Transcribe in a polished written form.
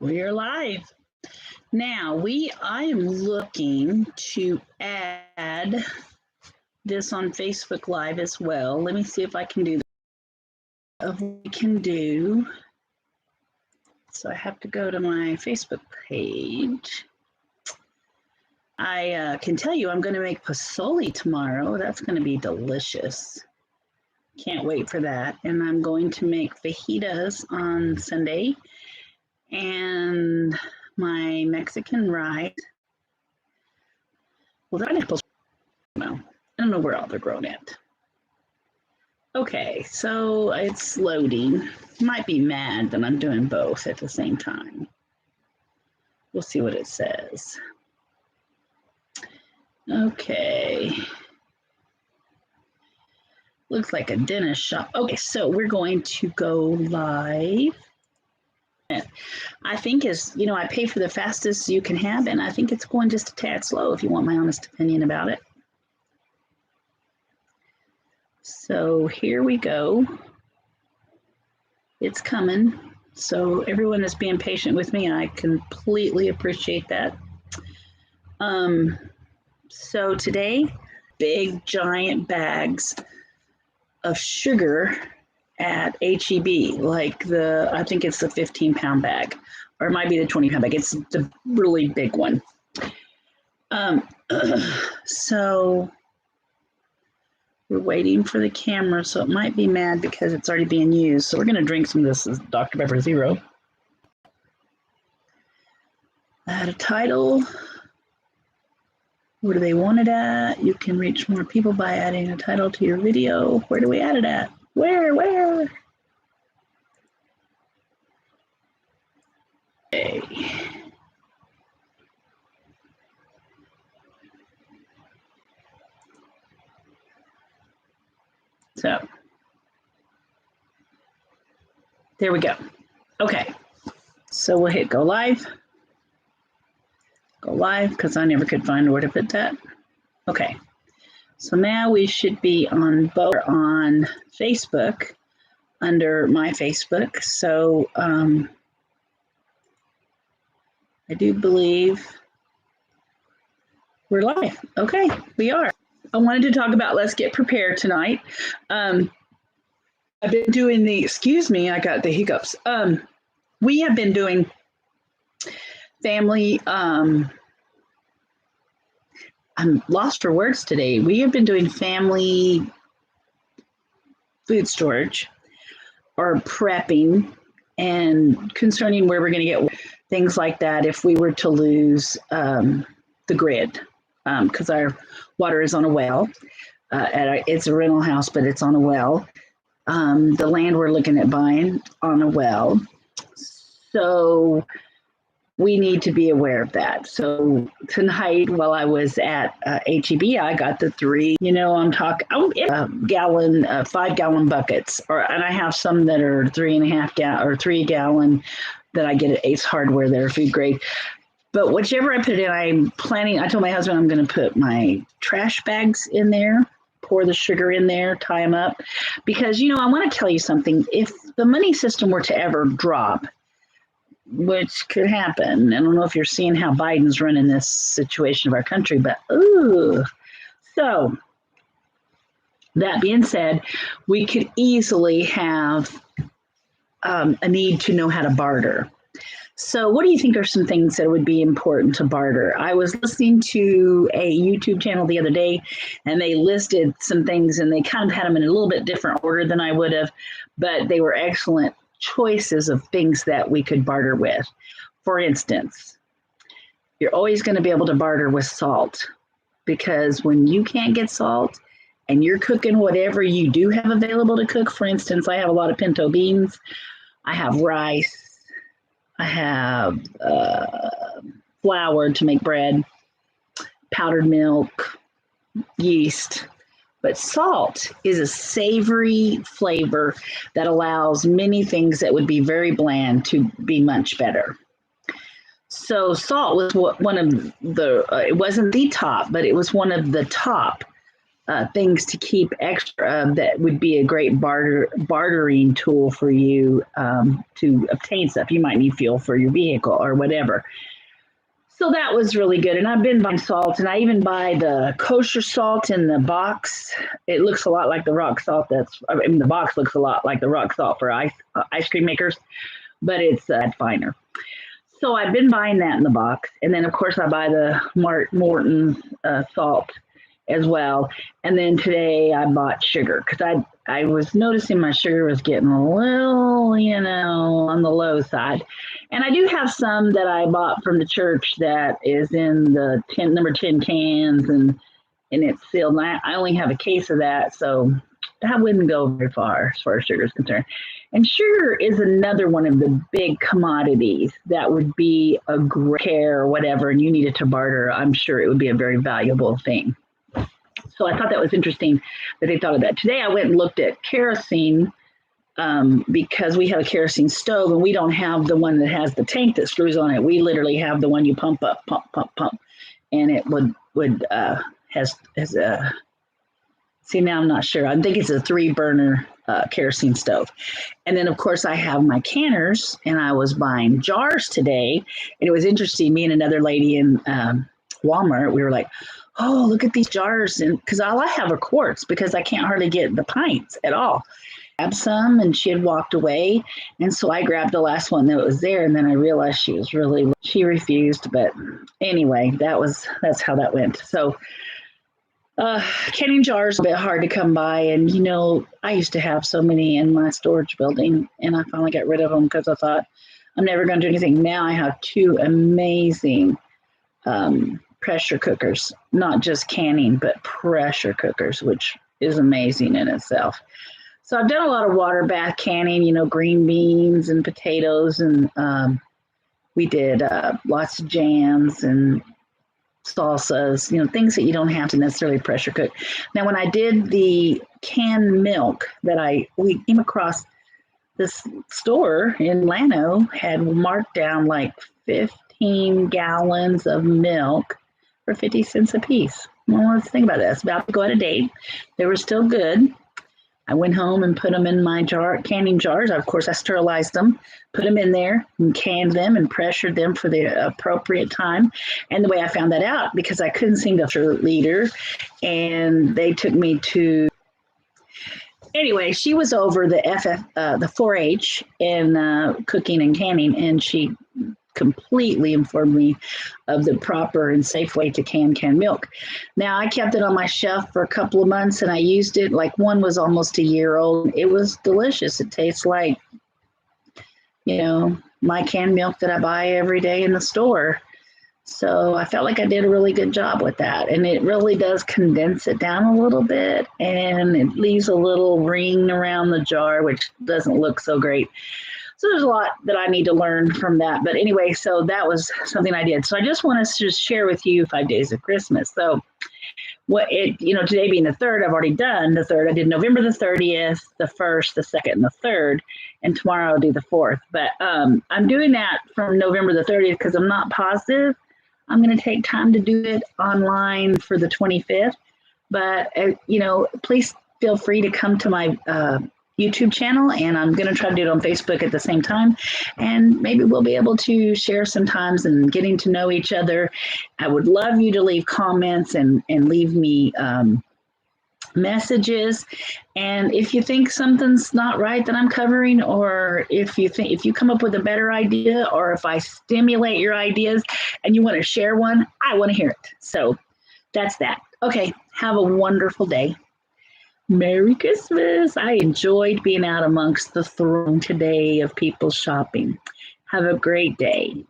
We're live. Now I am looking to add this on Facebook Live as well. Let me see if I can do that. We can do. So I have to go to my Facebook page. I can tell you I'm going to make pozole tomorrow. That's going to be delicious. Can't wait for that. And I'm going to make fajitas on Sunday. And my Mexican rice. Well, they're pineapples. No, I don't know where all they're grown at. Okay, so it's loading. Might be mad that I'm doing both at the same time. We'll see what it says. Okay. Looks like a dentist shop. Okay, so we're going to go live. I think I pay for the fastest you can have, and I think it's going just a tad slow if you want my honest opinion about it. So here we go. It's coming. So everyone is being patient with me. I completely appreciate that. So today, big giant bags of sugar at HEB, I think it's the 15-pound bag, or it might be the 20-pound bag. It's the really big one. So we're waiting for the camera, so it might be mad because it's already being used. So we're going to drink some of this. This is Dr. Pepper Zero. Add a title. Where do they want it at? You can reach more people by adding a title to your video. Where do we add it at? Where? Okay. So, there we go. Okay. So we'll hit go live. Go live, because I never could find where to put that. Okay. So now we should be on both on Facebook under my Facebook. So I do believe we're live. Okay, we are. I wanted to talk about Let's Get Prepared tonight. I've been doing excuse me, I got the hiccups. We have been doing family, I'm lost for words today. We have been doing family food storage or prepping and concerning where we're going to get things like that if we were to lose the grid, because our water is on a well. It's a rental house, but it's on a well. The land we're looking at buying on a well. So we need to be aware of that. So tonight, while I was at HEB, I got the 3, I'm talking 5-gallon buckets, and I have some that are 3.5 gallon or 3 gallon that I get at Ace Hardware that are food grade. But whichever I put it in, I told my husband I'm going to put my trash bags in there, pour the sugar in there, tie them up, because, I want to tell you something. If the money system were to ever drop, which could happen. I don't know if you're seeing how Biden's running this situation of our country, but So that being said, we could easily have a need to know how to barter. So what do you think are some things that would be important to barter? I was listening to a YouTube channel the other day, and they listed some things, and they kind of had them in a little bit different order than I would have, but they were excellent choices of things that we could barter with. For instance, you're always going to be able to barter with salt, because when you can't get salt and you're cooking whatever you do have available to cook, for instance, I have a lot of pinto beans, I have rice, I have flour to make bread, powdered milk, yeast. But salt is a savory flavor that allows many things that would be very bland to be much better. So salt was one of the, it wasn't the top, but it was one of the top things to keep extra that would be a great bartering tool for you to obtain stuff. You might need fuel for your vehicle or whatever. So that was really good. And I've been buying salt, and I even buy the kosher salt in the box. It looks a lot like the rock salt. The box looks a lot like the rock salt for ice cream makers, but it's finer. So I've been buying that in the box. And then, of course, I buy the Morton salt as well. And then today I bought sugar because I was noticing my sugar was getting a little, on the low side. And I do have some that I bought from the church that is in the number 10 cans and it's sealed. And I only have a case of that, so that wouldn't go very far as sugar is concerned. And sugar is another one of the big commodities that would be a great care or whatever, and you needed to barter. I'm sure it would be a very valuable thing. So I thought that was interesting that they thought of that. Today I went and looked at kerosene because we have a kerosene stove and we don't have the one that has the tank that screws on it. We literally have the one you pump up, pump, and it see, now I'm not sure. I think it's a 3-burner kerosene stove. And then, of course, I have my canners, and I was buying jars today. And it was interesting. Me and another lady in Walmart, we were like, oh, look at these jars. And because all I have are quarts because I can't hardly get the pints at all. I grabbed some, and she had walked away. And so I grabbed the last one that was there. And then I realized she refused. But anyway, that's how that went. So canning jars are a bit hard to come by, and I used to have so many in my storage building, and I finally got rid of them because I thought I'm never going to do anything. Now I have 2 amazing pressure cookers, not just canning, but pressure cookers, which is amazing in itself. So I've done a lot of water bath canning, green beans and potatoes, and we did lots of jams and salsas, things that you don't have to necessarily pressure cook. Now, when I did the canned milk we came across this store in Llano had marked down like 15 gallons of milk for 50 cents a piece. Well, let's think about that. It's about to go out of date. They were still good. I went home and put them in my canning jars. Of course, I sterilized them, put them in there and canned them and pressured them for the appropriate time. And the way I found that out, because I couldn't seem to find a leader, and they took me to, anyway, she was over the 4-H in cooking and canning, and she completely informed me of the proper and safe way to can milk. Now, I kept it on my shelf for a couple of months, and I used it. Like, one was almost a year old. It was delicious. It tastes like, my canned milk that I buy every day in the store. So I felt like I did a really good job with that. And it really does condense it down a little bit, and it leaves a little ring around the jar, which doesn't look so great. So there's a lot that I need to learn from that. But anyway, so that was something I did. So I just want to just share with you 5 days of Christmas. So today being the 3rd, I've already done the 3rd. I did November the 30th, the 1st, the 2nd, and the 3rd. And tomorrow I'll do the 4th. But I'm doing that from November the 30th because I'm not positive. I'm going to take time to do it online for the 25th. But, please feel free to come to my YouTube channel, and I'm going to try to do it on Facebook at the same time, and maybe we'll be able to share sometimes and getting to know each other. I would love you to leave comments and leave me messages, and if you think something's not right that I'm covering, or if you come up with a better idea, or if I stimulate your ideas and you want to share one, I want to hear it. So that's that. Okay, have a wonderful day. Merry Christmas. I enjoyed being out amongst the throng today of people shopping. Have a great day.